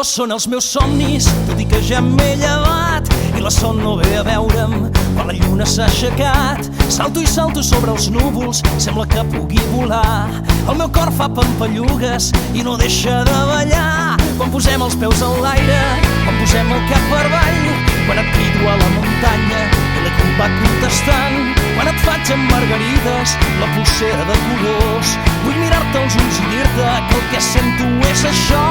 colors són els meus somnis, tot i que ja m'he llevat i la son no ve a veure'm quan la lluna s'ha aixecat. Salto i salto sobre els núvols, sembla que pugui volar. El meu cor fa pampallugues i no deixa de ballar. Quan posem els peus en l'aire, quan posem el cap per avall, quan et crido a la muntanya i l'eco va contestant, quan et faig amb margarides la pulsera de colors. Vull mirar-te als ulls i dir-te que el que sento és això.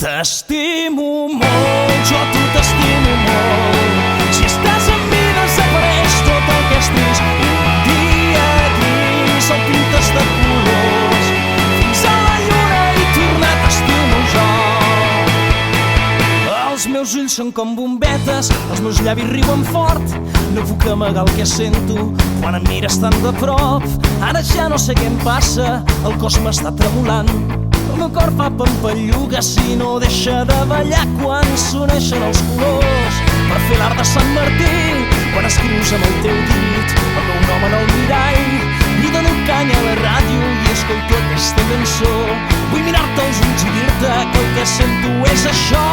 T'estimo molt, jo a tu t'estimo molt. Si estàs amb mi desapareix tot el que és trist. Un dia gris el pintes de colors. Fins a la lluna i tornar t'estimo jo. Els meus ulls són com bombetes, els meus llavis riuen fort. No puc amagar el que sento quan em mires tan de prop. Ara ja no sé què em passa, el cos m'està tremolant. El meu cor fa pampallugues i no deixa de ballar quan s'uneixen els colors per fer l'art de Sant Martí. Quan escrius amb el teu dit el meu nom en el mirall, li dono canya a la ràdio i escolto aquesta cançó. Vull mirar-te als ulls i dir-te que el que sento és això.